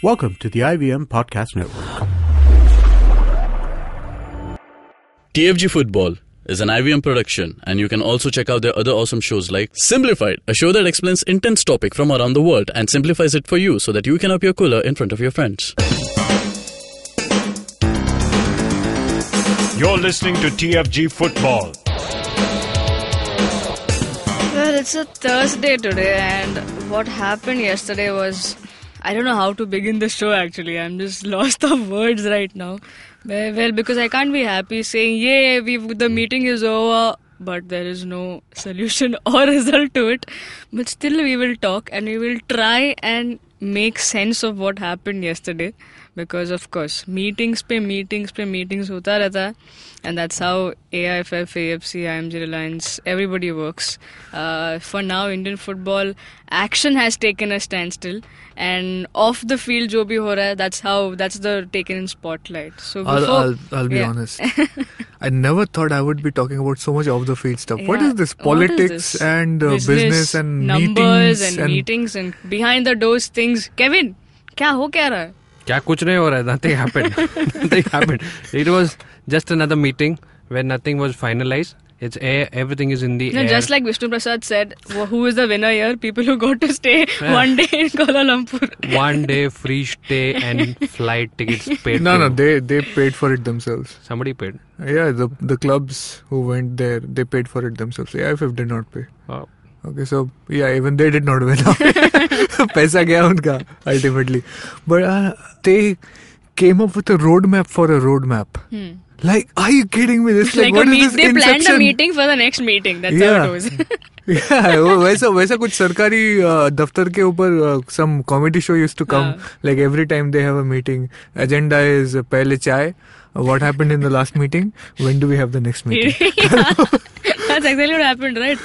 Welcome to the IVM Podcast Network. TFG Football is an IVM production, and you can also check out their other awesome shows like Simplified, a show that explains intense topic from around the world and simplifies it for you so that you can appear cooler in front of your friends. You're listening to TFG Football. Well, it's a Thursday today, and what happened yesterday was... I don't know how to begin the show actually. I'm just lost of words right now. Well, because I can't be happy saying, yay, the meeting is over, but there is no solution or result to it. But still we will talk and we will try and make sense of what happened yesterday. Because of course, meetings hota rehta, and that's how AIFF, AFC, IMG Reliance, everybody works. For now, Indian football action has taken a standstill, and off the field jo bhi ho raha hai, that's the taken in spotlight. So before, I'll be honest. I never thought I would be talking about so much off the field stuff. Yeah. What is this? Politics and business and numbers meetings and meetings and behind the doors things. Kevin, kya raha hai? क्या कुछ नहीं हो रहा है. Nothing happened. Nothing happened. It was just another meeting where nothing was finalized. It's everything is in the air. Just like Vishnu Prasad said, who is the winner here? People who got to stay one day in Kuala Lumpur. 1 day free stay and flight tickets paid. No, they paid for it themselves. Somebody paid. Yeah, the clubs who went there, they paid for it themselves. The AIFF did not pay. Oh. Okay, so yeah, even they did not win. Paisa gaya unka ultimately, but they came up with a roadmap for a roadmap. Like, are you kidding me? This like what is this they inception? Planned a meeting for the next meeting. That's how it was. Yeah, वैसा कुछ सरकारी दफ्तर के ऊपर some comedy show used to come. Like every time they have a meeting, agenda is पहले चाय. What happened in the last meeting? When do we have the next meeting? That's exactly what happened, right?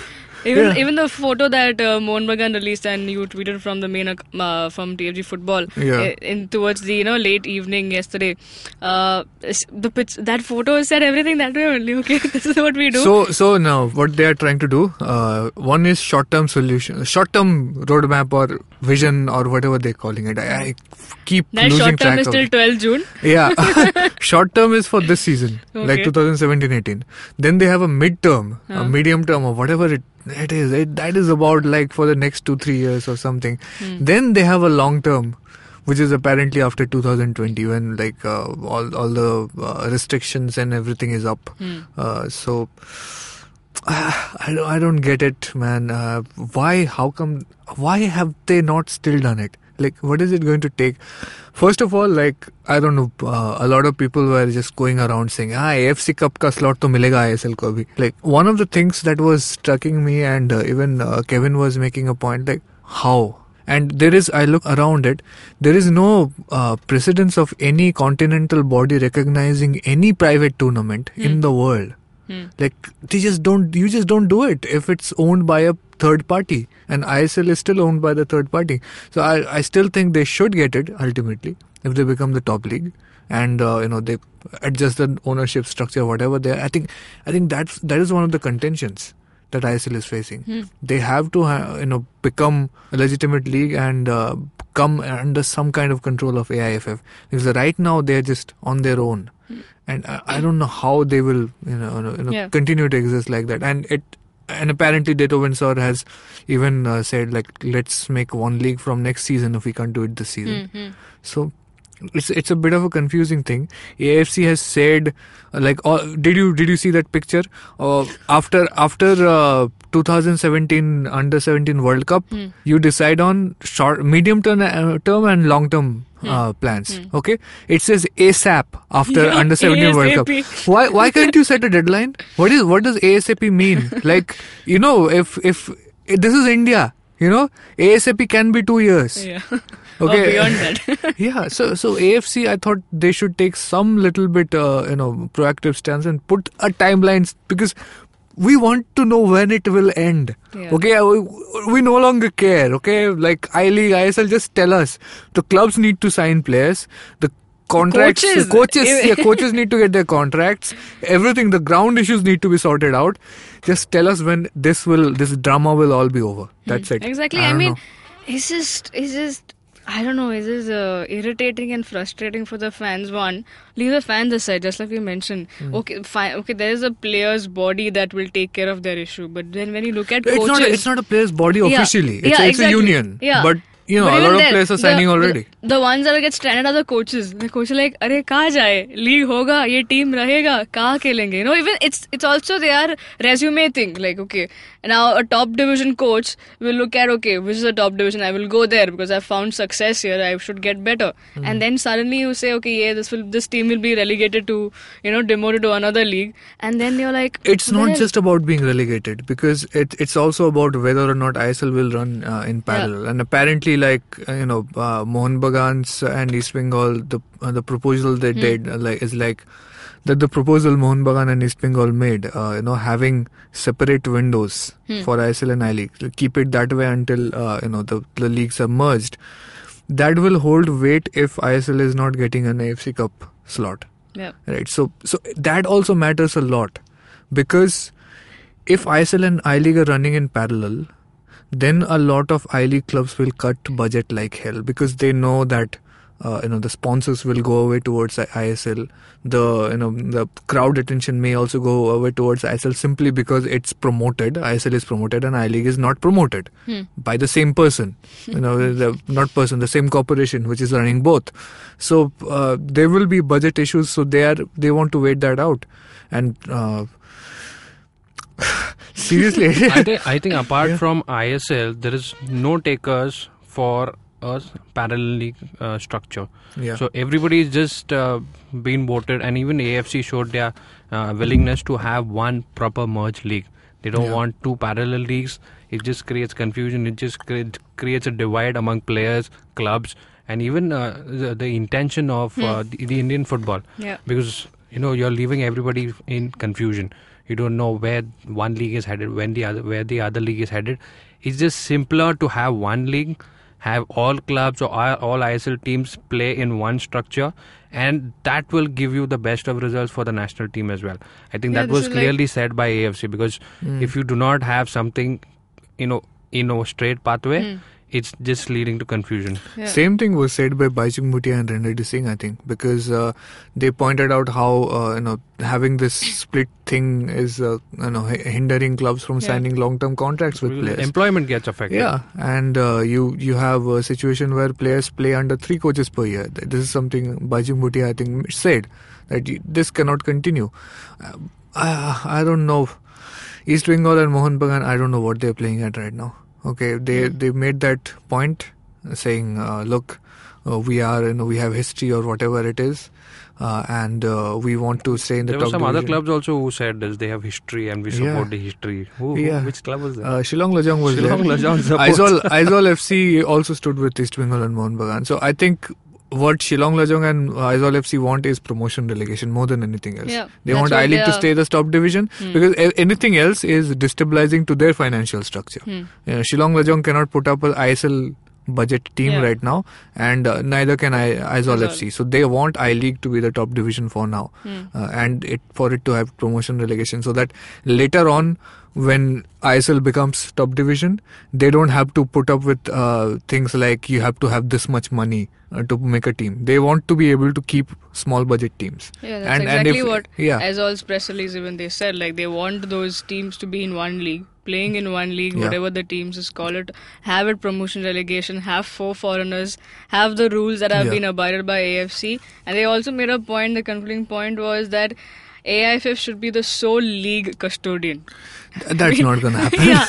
Even the photo that Mohan Bagan released and you tweeted from the main from TFG Football in towards the late evening yesterday, that photo said everything that way only. Okay, this is what we do. So now what they are trying to do, one is short-term solution, short-term roadmap or vision or whatever they're calling it. I keep that losing track is of till it. 12 June. Yeah, short-term is for this season, like 2017-18. Then they have a mid-term, a medium term or whatever it is. That is about like for the next 2-3 years or something. Then they have a long term, which is apparently after 2020 when like all the restrictions and everything is up. So I don't get it, man. Why have they not still done it? Like, what is it going to take? First of all, like, I don't know, a lot of people were just going around saying, AFC Cup ka slot to milega ISL ko abhi. Like, one of the things that was striking me and even Kevin was making a point, like, how? And I look around it, there is no precedence of any continental body recognizing any private tournament in the world. Like, you just don't do it if it's owned by a third party, and ISL is still owned by the third party. So I still think they should get it ultimately if they become the top league, and they adjust the ownership structure, whatever they are. I think that is one of the contentions that ISL is facing. They have to become a legitimate league and come under some kind of control of AIFF, because right now they are just on their own. And I don't know how they will, continue to exist like that. And apparently Dato Windsor has even said, like, let's make one league from next season if we can't do it this season. So it's a bit of a confusing thing. AFC has said, like, did you see that picture? After 2017 Under-17 World Cup, you decide on short, medium term and long term plans. Okay, it says ASAP after Under-17 World Cup. Why can't you set a deadline? What does ASAP mean? Like, if this is India, ASAP can be 2 years. Yeah. Okay. Or beyond that. Yeah. So AFC, I thought they should take some little bit proactive stance and put a timeline, because we want to know when it will end. Yeah. Okay, we no longer care. Okay, like I-League, ISL, just tell us. The clubs need to sign players. The contracts, coaches need to get their contracts. Everything, the ground issues need to be sorted out. Just tell us when this drama will all be over. That's it. Exactly. I mean, it's just I don't know, it is irritating and frustrating for the fans. One, leave the fans aside, just like we mentioned. Okay, fine. Okay, there is a player's body that will take care of their issue. But then when you look at coaches... It's not a player's body officially. It's exactly. a union. Yeah. But, a lot of players are signing already. The ones that will get stranded are the coaches. The coach are like, "Arey, kaha jaye? League hoga, ye team rahega, kaha khelenge?" Even it's also their resume thing. Like, okay, now a top division coach will look at, okay, which is a top division, I will go there because I've found success here, I should get better. And then suddenly you say, okay, yeah, this team will be relegated to, demoted to another league. And then you're like, it's not just about being relegated, because it's also about whether or not ISL will run in parallel. And apparently, Mohun Bagan's and East Bengal, the proposal they did is like that the proposal Mohun Bagan and East Bengal made, having separate windows for ISL and I-League, keep it that way until the leagues are merged. That will hold weight if ISL is not getting an AFC Cup slot. Yeah. Right. So that also matters a lot, because if ISL and I-League are running in parallel, then a lot of I-League clubs will cut budget like hell, because they know that the sponsors will go away towards ISL. The crowd attention may also go away towards ISL simply because it's promoted. ISL is promoted and I-League is not promoted by the same person. The same corporation which is running both. So there will be budget issues. So they want to wait that out. And seriously, I think apart from ISL, there is no takers for a parallel league structure. Yeah. So everybody is just being voted, and even AFC showed their willingness to have one proper merged league. They don't want two parallel leagues. It just creates confusion. It just creates a divide among players, clubs, and even the intention of the Indian football. Yeah. Because you're leaving everybody in confusion. You don't know where one league is headed, where the other league is headed. It's just simpler to have one league, have all clubs or all ISL teams play in one structure, and that will give you the best of results for the national team as well. I think that was clearly said by AFC, because if you do not have something, in a straight pathway, it's just leading to confusion. Yeah. Same thing was said by Baichung Bhutia and Ranjit Singh, I think, because they pointed out how having this split thing is hindering clubs from signing long-term contracts with players. Employment gets affected. Yeah, and you have a situation where players play under 3 coaches per year. This is something Baichung Bhutia, I think, said, that this cannot continue. I don't know. East Bengal and Mohun Bagan, I don't know what they're playing at right now. Okay, they made that point, saying, look, we have history or whatever it is, and we want to stay in the top division. There were some other clubs also who said this, they have history and we support the history. Which club was that? Shillong Lajong was Shillong there. Lajong supports. Aizawl FC also stood with East Bengal and Mohun Bagan. So I think what Shillong Lajong and Aizawl FC want is promotion relegation more than anything else. Yeah, they want I-League to stay the top division, because anything else is destabilizing to their financial structure. Shillong Lajong cannot put up an ISL budget team right now, and neither can Aizawl FC. So they want I-League to be the top division for now, and for it to have promotion relegation, so that later on, when ISL becomes top division, they don't have to put up with things like you have to have this much money to make a team. They want to be able to keep small budget teams. Yeah, that's what Aizawl's press release even they said. Like, they want those teams to be in one league, playing in one league, whatever the teams is call it, have it promotion relegation, have 4 foreigners, have the rules that have been abided by AFC. And they also made a point, the concluding point was that AIFF should be the sole league custodian. That's not going to happen. Yeah,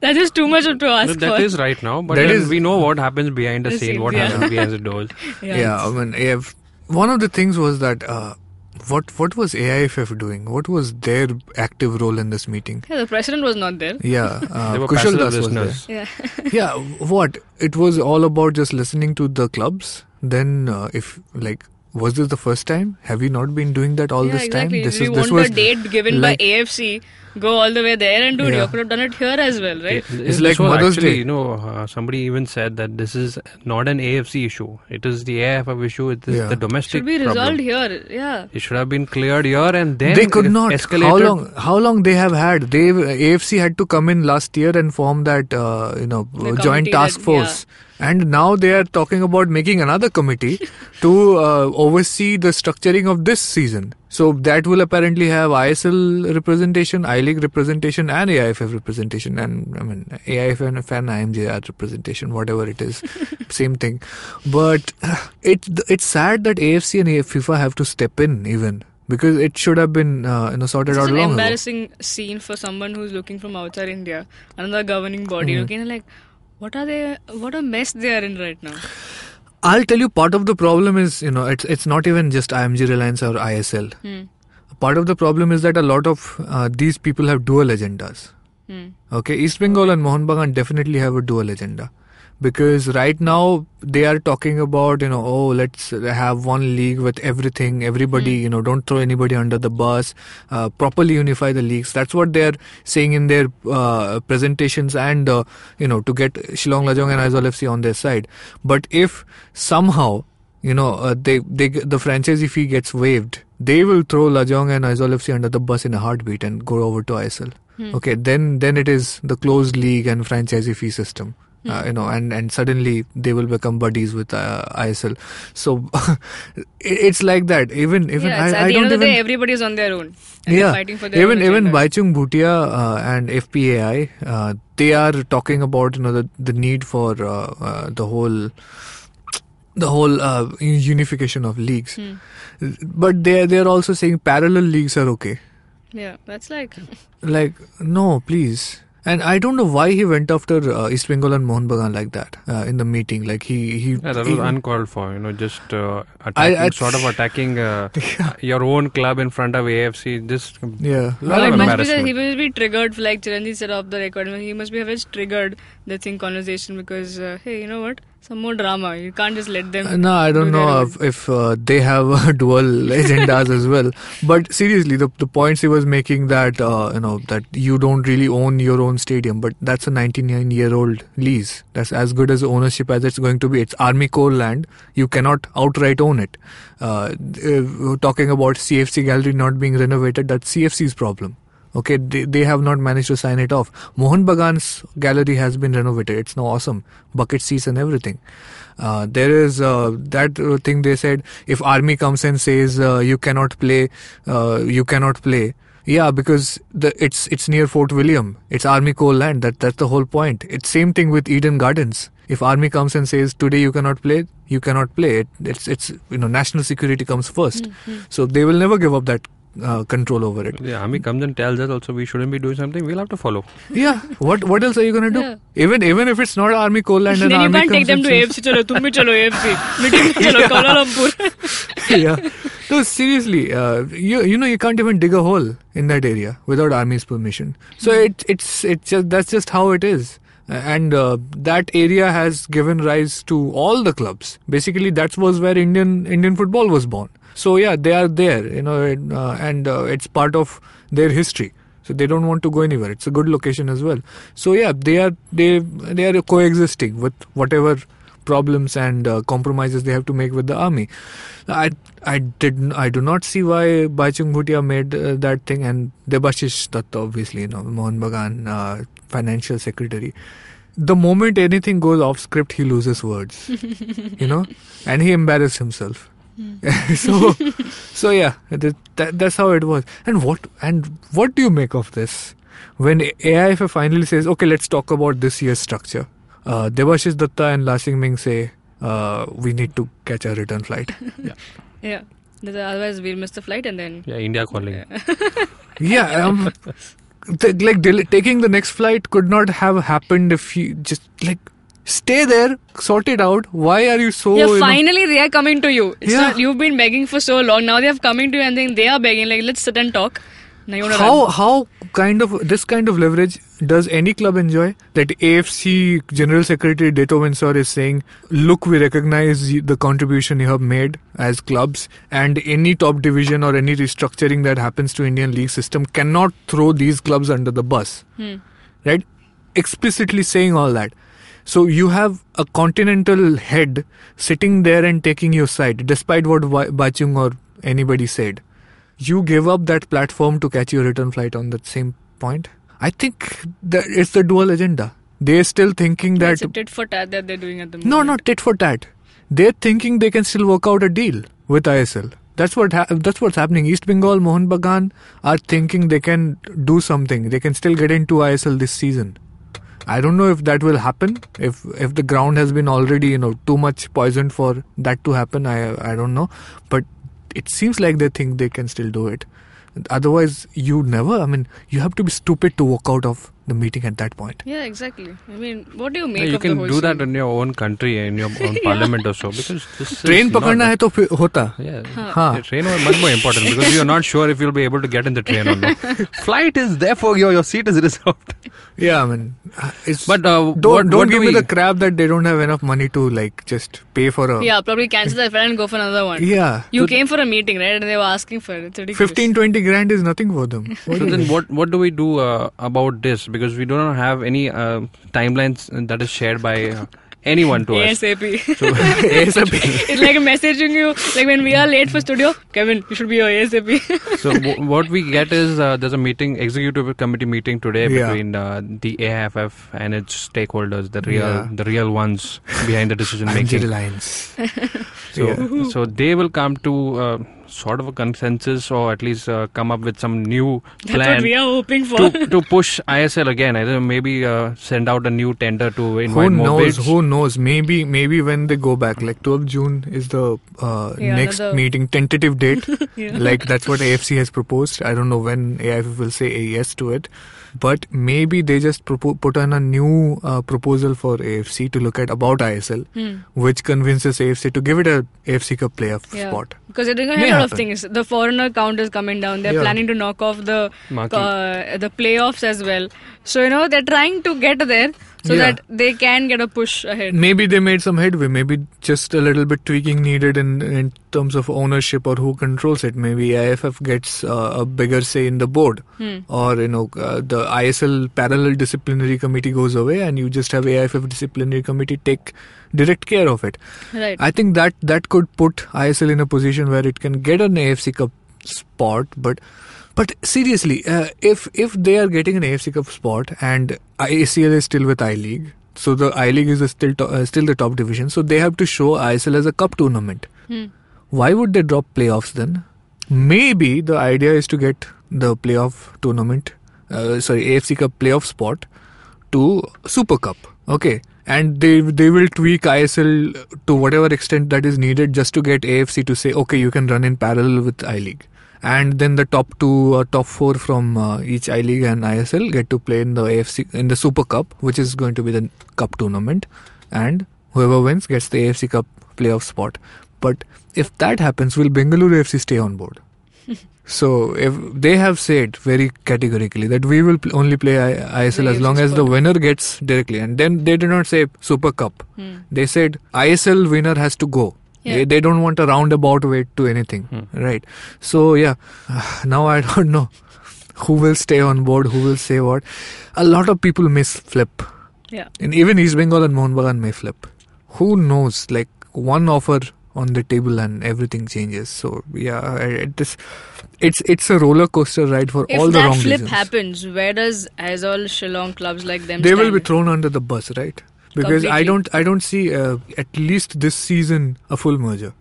that is too much to ask for. That is right now, but we know what happens behind the scene, what happens behind the doors. I mean, one of the things was that what was AIFF doing? What was their active role in this meeting? Yeah, the president was not there. Yeah, they were Kushal passive Das was listeners. there. Yeah, what? It was all about just listening to the clubs. Then, was this the first time? Have we not been doing that all this time? This was a date given by AFC. Go all the way there and do it. You could have done it here as well, right? It's like Mother's Day. Somebody even said that this is not an AFC issue. It is the AIFF issue. It is the domestic problem. Should be resolved here. Yeah. It should have been cleared here, and then they could not. Escalated. How long they have had? AFC had to come in last year and form that joint task force. And now they are talking about making another committee to oversee the structuring of this season. So that will apparently have ISL representation, I-League representation and AIFF representation. And I mean, AIFF and IMJR representation, whatever it is, same thing. But it's sad that AFC and FIFA have to step in even. Because it should have been sorted out long ago. It's an embarrassing scene for someone who's looking from outside India, another governing body, looking like, what a mess they are in right now. I'll tell you, part of the problem is, it's not even just IMG Reliance or ISL. Part of the problem is that a lot of these people have dual agendas. Okay, East Bengal and Mohun Bagan definitely have a dual agenda. Because right now they are talking about, let's have one league with everything, everybody, don't throw anybody under the bus, properly unify the leagues. That's what they're saying in their presentations and, to get Shillong Lajong and Aizawl FC on their side. But if somehow, the franchisee fee gets waived, they will throw Lajong and Aizawl FC under the bus in a heartbeat and go over to ISL. Okay, then it is the closed league and franchisee fee system. And suddenly they will become buddies with ISL. So it's like that. Even at the end of the day, everybody is on their own. And they're fighting for their own even agendas. Baichung Bhutia and FPAI, they are talking about the need for the whole unification of leagues. But they are also saying parallel leagues are okay. Yeah, that's like no, please. And I don't know why he went after East Bengal and Mohun Bagan like that in the meeting. Like that was uncalled for. Just attacking your own club in front of AFC. Just he must be triggered. Like Chiranjeev said off the record, he must be triggered the conversation because hey, you know what? Some more drama. You can't just let them. No, I don't know if they have dual agendas as well. But seriously, the points he was making that that you don't really own your own stadium, but that's a 99-year-old lease. That's as good as ownership as it's going to be. It's Army Corps land. You cannot outright own it. Talking about CFC Gallery not being renovated, that's CFC's problem. Okay, they have not managed to sign it off. Mohun Bagan's gallery has been renovated. It's now awesome. Bucket seats and everything. There is that thing they said, if Army comes and says you cannot play, you cannot play. Yeah, because it's near Fort William. It's Army Corps land. That's the whole point. It's same thing with Eden Gardens. If Army comes and says today you cannot play, you cannot play. It's national security comes first. So they will never give up that control over it. The army comes and tells us also we shouldn't be doing something, we'll have to follow. Yeah, what else are you going to do? Yeah. Even if it's not Army Coal Land and then Army you can't take them to AFC. Chalo, tum bhi chalo AFC. Meeting mein chalo Kuala Lumpur. Yeah. So seriously, you can't even dig a hole in that area without Army's permission. So it's just that's just how it is. And that area has given rise to all the clubs. Basically, that was where Indian football was born. So yeah, they are there, and it's part of their history. So they don't want to go anywhere. It's a good location as well. So yeah, they are coexisting with whatever problems and compromises they have to make with the army. I do not see why Baichung Bhutia made that thing, and Debashish Datta, obviously, Mohun Bagan, financial secretary. The moment anything goes off script, he loses words, and he embarrassed himself. So yeah, that's how it was. And what do you make of this? When AIFF finally says, okay, let's talk about this year's structure. Debashish Datta and La Sing Ming say, we need to catch a return flight. Yeah. Otherwise we'll miss the flight and then... Yeah, India calling. Yeah, taking the next flight could not have happened if you just stay there, sort it out. Why are you so... Yeah, finally they are coming to you. It's not, you've been begging for so long. Now they have coming to you and then they are begging, let's sit and talk. Now you want to run. How this kind of leverage does any club enjoy? That AFC General Secretary Deto Windsor is saying, look, we recognize the contribution you have made as clubs, and any top division or any restructuring that happens to Indian league system cannot throw these clubs under the bus. Right? Explicitly saying all that. So you have a continental head sitting there and taking your side, despite what Baichung or anybody said. You give up that platform to catch your return flight on that same point. I think that it's the dual agenda. They're still thinking that... It's a tit for tat that they're doing at the moment. No, not tit for tat. They're thinking they can still work out a deal with ISL. That's what's happening. East Bengal, Mohun Bagan are thinking they can do something. They can still get into ISL this season. I don't know if that will happen. If the ground has been already too much poisoned for that to happen, I don't know. But it seems like they think they can still do it. Otherwise, you have to be stupid to walk out of the meeting at that point. Yeah, exactly. I mean, what do you make You of the can whole do that scene? in your own country, in your own parliament or so. Because this Train is not... पकड़ना है तो फिर होता. Yeah, हाँ. the train was much more important because you are not sure if you'll be able to get in the train or not. Flight is there for you, your seat is reserved. Yeah, I mean, it's... But don't what give do me we... the crap that they don't have enough money to just pay for a... Yeah, probably cancel that flight and go for another one. Yeah. You So came for a meeting, right? And they were asking for it. It's ridiculous. 15-20 grand is nothing for them. So then what do we do about this? Because we do not have any timelines that is shared by anyone to us. ASAP. So, ASAP. It's like messaging you, like when we are late for studio, Kevin, you should be here ASAP. so what we get is there's a meeting, executive committee meeting today Yeah. between the AIFF and its stakeholders, the real ones behind the decision making. Reliance. So they will come to sort of a consensus, or at least come up with some new That's plan what we are hoping for. to push ISL again. I don't know, maybe send out a new tender to invite more bids. Who knows? Maybe when they go back, like 12th June is the next another- meeting, tentative date. Yeah. Like that's what AFC has proposed. I don't know when AIFF will say a yes to it. But maybe they just put on a new proposal for AFC to look at about ISL, which convinces AFC to give it a AFC Cup playoff spot. Because they're doing a May lot of happen. things. The foreigner count is coming down. They're Yeah. planning to knock off the Marquee. playoffs as well. So, they're trying to get there so Yeah. that they can get a push ahead. Maybe they made some headway. Maybe just a little bit tweaking needed in terms of ownership or who controls it. Maybe IFF gets a bigger say in the board, or the ISL parallel disciplinary committee goes away, and you just have AIFF disciplinary committee take direct care of it. Right. I think that could put ISL in a position where it can get an AFC Cup spot, but seriously, if they are getting an AFC Cup spot and ACL is still with I-League, so the I-League is still the top division, so they have to show ISL as a cup tournament. Why would they drop playoffs then? Maybe the idea is to get the playoff tournament, AFC Cup playoff spot to Super Cup. Okay. And they will tweak ISL to whatever extent that is needed just to get AFC to say, okay, you can run in parallel with I-League. And then the top 2 or top 4 from each I-League and ISL get to play in the Super Cup, which is going to be the cup tournament. And whoever wins gets the AFC Cup playoff spot. But if that happens, will Bengaluru FC stay on board? So if they have said very categorically that we will only play ISL as long as the winner gets directly, and then they did not say Super Cup. They said ISL winner has to go. Yeah. They don't want a roundabout way to anything, right? So now I don't know who will stay on board, who will say what. A lot of people may flip. Yeah. And even East Bengal and Mohun Bagan may flip. Who knows? Like one offer on the table and everything changes. So it's a roller coaster ride for all the wrong reasons. If that flip happens, where does Aizawl, Shillong clubs like them They stand? will be thrown under the bus, right? Because I don't see at least this season a full merger.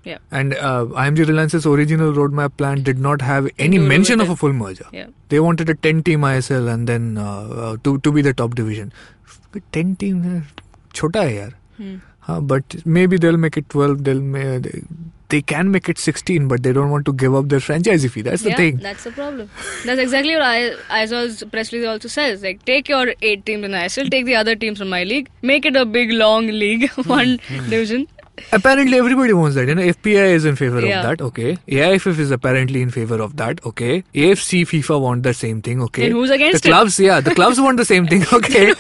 Yeah. And IMG Reliance's original roadmap plan did not have any do mention with of it. a full merger. Yeah. They wanted a 10-team ISL and then to be the top division. But 10 team, chota hai yaar. But maybe they'll make it 12. They can make it 16, but they don't want to give up their franchise fee. That's the thing. That's the problem. That's exactly what Aizawl's press release also says. Like, take your 8 teams in ISL, take the other teams from my league, make it a big, long league, one division. Apparently everybody wants that. FPI is in favor of Yeah. that. Okay. AIFF is apparently in favor of that. Okay. AFC, FIFA want the same thing. Okay. And who's against the clubs? Yeah, the clubs want the same thing. Okay.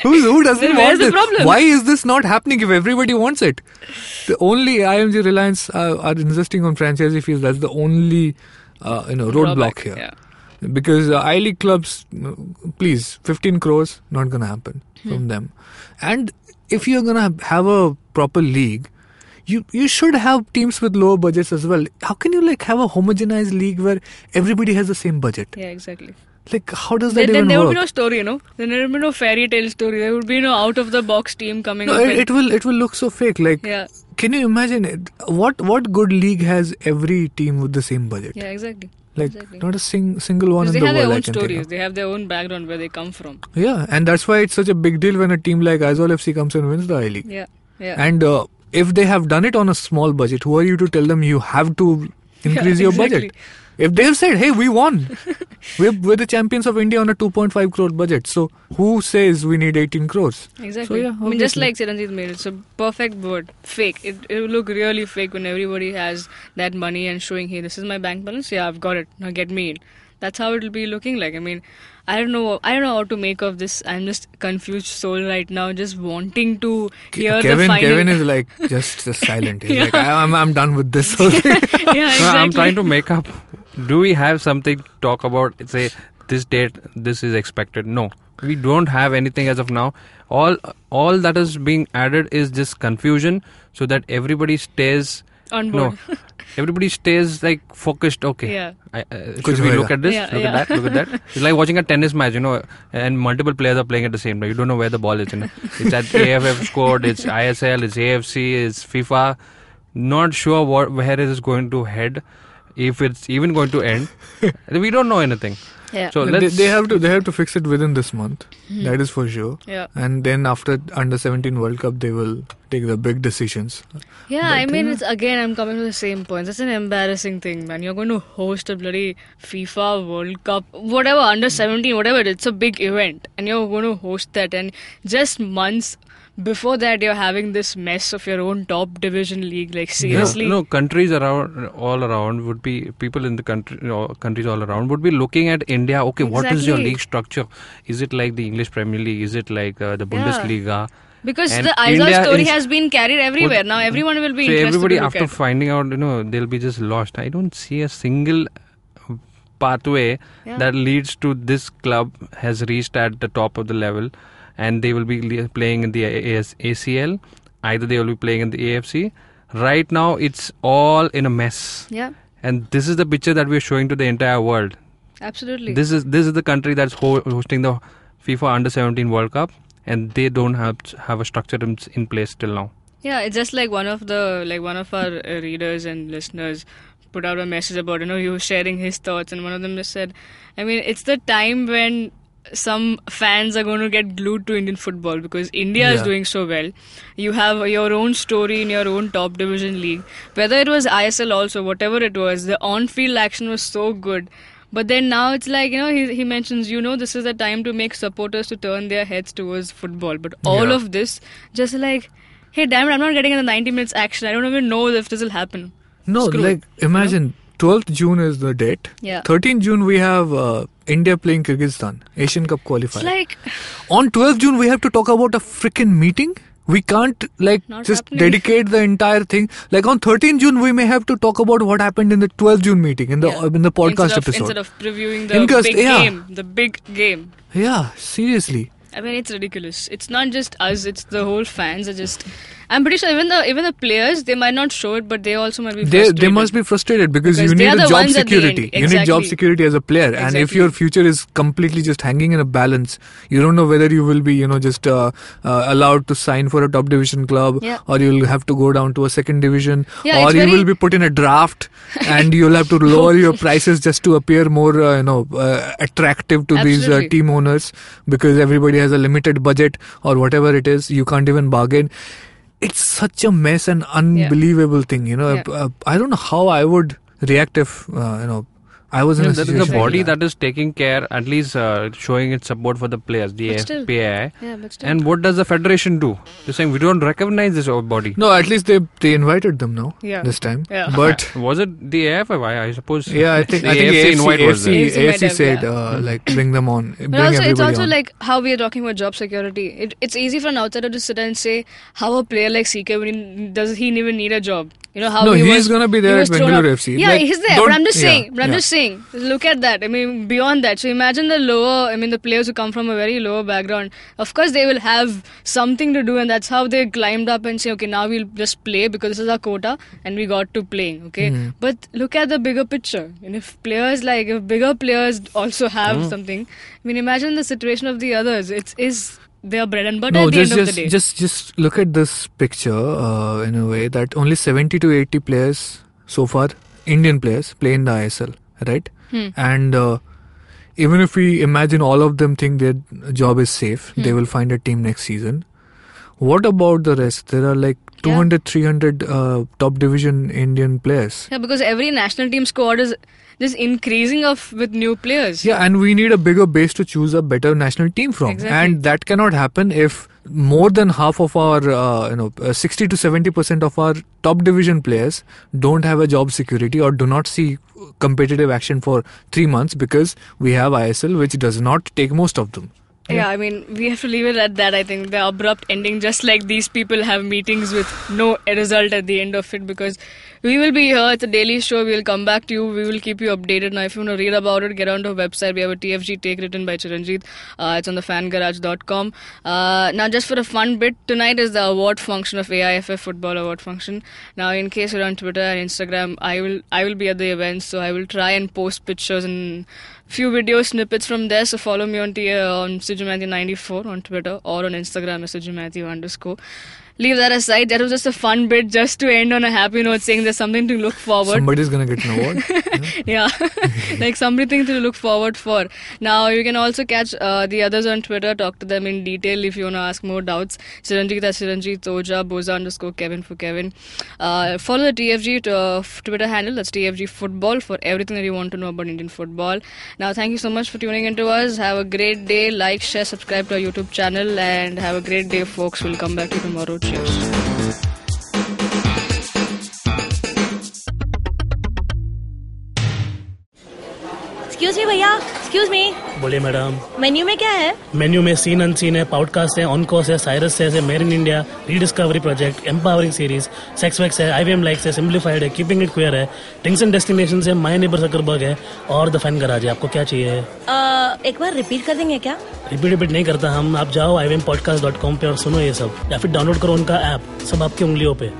Who doesn't Then want where's the this? problem? Why is this not happening if everybody wants it? The only IMG Reliance are insisting on franchise fees. That's the only roadblock Drawback, here. yeah. Because I-League clubs, please, 15 crores, not going to happen from them. And if you're going to have a proper league, you should have teams with lower budgets as well. How can you have a homogenized league where everybody has the same budget? Yeah, exactly. Like, how does that Then even there would work? be no story, Then there would be no fairy tale story. There would be no out of the box team coming No, up. it will look so fake. Like, Yeah. can you imagine it? What good league has every team with the same budget? Yeah, exactly. Like, Exactly. not a single one Because in they the have their world I own can think stories. of. They have their own background where they come from. Yeah, and that's why it's such a big deal when a team like ISL FC comes and wins the I-League. Yeah. Yeah. And if they have done it on a small budget, who are you to tell them you have to increase your exactly. budget? If they have said, hey, we won. we're the champions of India on a 2.5 crore budget. So who says we need 18 crores? Exactly. So, yeah, I mean, just obviously. like Chiranjeev made, it's a perfect word. Fake. It will look really fake when everybody has that money and showing, hey, this is my bank balance. Yeah, I've got it. Now get me in. That's how it'll be looking like. I mean, I don't know how to make of this. I'm just confused soul right now, just wanting to hear the final. Kevin is like just silent. He's like, I'm done with this whole thing. Yeah, exactly. No, I'm trying to make up. Do we have something to talk about? Say this date, this is expected. No, we don't have anything as of now. All that is being added is just confusion, so that everybody stays on board. No, everybody stays like focused. Okay, Yeah. Should we look at this? Yeah, look yeah. at that. Look at that. It's like watching a tennis match, and multiple players are playing at the same time. You don't know where the ball is. It's at AFF court. It's ISL. It's AFC. It's FIFA. Not sure where it is going to head. If it's even going to end, we don't know anything. Yeah. So they have to fix it within this month. That is for sure. Yeah. And then after under 17 World Cup, they will take the big decisions. Yeah, But, I mean, it's again, I'm coming to the same point. It's an embarrassing thing, man. You're going to host a bloody FIFA World Cup, whatever, under 17, whatever it is. It's a big event. And you're going to host that. And just months before that, you're having this mess of your own top division league. Like, seriously. No, countries all around would be, people in the countries all around would be looking at India. Okay, what is your Exactly. league structure? Is it like the English Premier League? Is it like the Bundesliga? Because And the ISL India story is- has been carried everywhere. Now everyone will be So interested everybody to look after at. finding out, they'll be just lost. I don't see a single pathway Yeah. that leads to this club has reached at the top of the level, and they will be playing in the ACL. Either they will be playing in the AFC. Right now, it's all in a mess, Yeah, and this is the picture that we're showing to the entire world. absolutely. This is the country that's hosting the FIFA Under 17 World Cup, and they don't have a structure in place till now. Yeah, it's just like one of our readers and listeners put out a message about, he was sharing his thoughts, and one of them just said, I mean, it's the time when some fans are going to get glued to Indian football because India is Yeah. doing so well. You have your own story in your own top division league. Whether it was ISL also, whatever it was, the on-field action was so good. But then now it's like, he mentions, this is the time to make supporters to turn their heads towards football. But all Yeah. of this, just like, hey, damn it, I'm not getting in the 90 minutes action. I don't even know if this will happen. No, Screw like, it, imagine 12th June is the date. Yeah. 13th June we have India playing Kyrgyzstan, Asian Cup qualifier. It's like, On 12th June we have to talk about a freaking meeting. We can't Not just happening. dedicate the entire thing. Like on 13th June we may have to talk about what happened in the 12th June meeting in the podcast episode. Instead of previewing the big game. Yeah, seriously. I mean, it's ridiculous. It's not just us; it's the whole fans are just. I'm pretty sure even the players, they might not show it, but they also might be frustrated. They must be frustrated because Because you they need are a the job ones at the security. end. You need job Exactly. security as a player, and if Exactly. your future is completely just hanging in a balance, you don't know whether you will be, just allowed to sign for a top division club, Yeah. or you'll have to go down to a second division, Yeah, or it's you very- will be put in a draft, and you'll have to lower your prices just to appear more, attractive to these Absolutely. team owners because everybody has a limited budget or whatever it is. You can't even bargain. It's such a mess and unbelievable thing, Yeah. I don't know how I would react if, I was in a That is situation the body like that is taking care, at least showing its support for the players, the But still. AFPAI. Yeah, but still. And what does the federation do? They're saying we don't recognize this body. No, at least they invited them now Yeah. this time. Yeah. But Was it the AFF? I suppose. yeah, I think the AFC invite was there. AFC might AFC have, said yeah. bring them on. Bring But also, it's everybody also on. like how we are talking about job security. It's easy for an outsider to sit and say how a player like CK does he even need a job? You know how No, he he's was gonna be there he was at thrown Bengaluru up. FC. Yeah, Like, he's there. don't- But I'm just saying. yeah. Just saying. Look at that. I mean, beyond that. So imagine the lower. I mean, the players who come from a very lower background. Of course, they will have something to do, and that's how they climbed up and say, okay, now we'll just play because this is our quota, and we got to play. Okay, but look at the bigger picture. And if bigger players also have something, I mean, imagine the situation of the others. It's their bread and butter at the end of the day. Just look at this picture in a way that only 70 to 80 players so far, Indian players, play in the ISL, right? And even if we imagine all of them think their job is safe, they will find a team next season. What about the rest? There are like 200, 300 top division Indian players. Yeah, because every national team squad is just increasing with new players. Yeah, and we need a bigger base to choose a better national team from. Exactly. And that cannot happen if more than half of our, 60 to 70% of our top division players don't have a job security or do not see competitive action for 3 months because we have ISL, which does not take most of them. Yeah, I mean, we have to leave it at that. I think the abrupt ending, just like these people have meetings with no result at the end of it, because we will be here. It's a daily show. We will come back to you. We will keep you updated. Now, if you want to read about it, get onto our website. We have a TFG take written by Chiranjit. It's on thefangarage.com. Now, just for a fun bit, tonight is the award function of AIFF Football Award Function. Now, in case you're on Twitter and Instagram, I will be at the event, so I will try and post pictures and few video snippets from there. So follow me on Sujumatthew94 on Twitter or on Instagram as Sujumatthew_. Leave that aside. That was just a fun bit just to end on a happy note, saying there's something to look forward. Somebody's gonna get an award. Yeah, like something to look forward for. Now you can also catch the others on Twitter. Talk to them in detail if you want to ask more doubts. Chiranjit at Chiranjit, Toja, Boza _Kevin for Kevin. Follow the TFG Twitter handle. That's TFG Football for everything that you want to know about Indian football. Now, thank you so much for tuning into us. Have a great day. Like, share, subscribe to our YouTube channel, and have a great day, folks. We'll come back to you tomorrow. Cheers. Excuse me भैया, excuse me, बोलिए madam. Menu में क्या है? Menu में scene unseen है, podcast है, on course है, Cyrus है, made in India, rediscovery project, empowering series, sex wax है, IVM लाइक्स है, सिंप्लीफाइड है, कीपिंग इट क्वियर है, थिंग्स एंड डेस्टिनेशंस है, माय नेबर सकरबर्ग है और द फैन गराज है। आपको क्या चाहिए? एक बार रिपीट कर देंगे क्या? रिपीट नहीं करता हम। आप जाओ IVMpodcast.com पे और सुनो ये सब, या फिर डाउनलोड करो उनका ऐप, सब आपकी उंगलियों पे।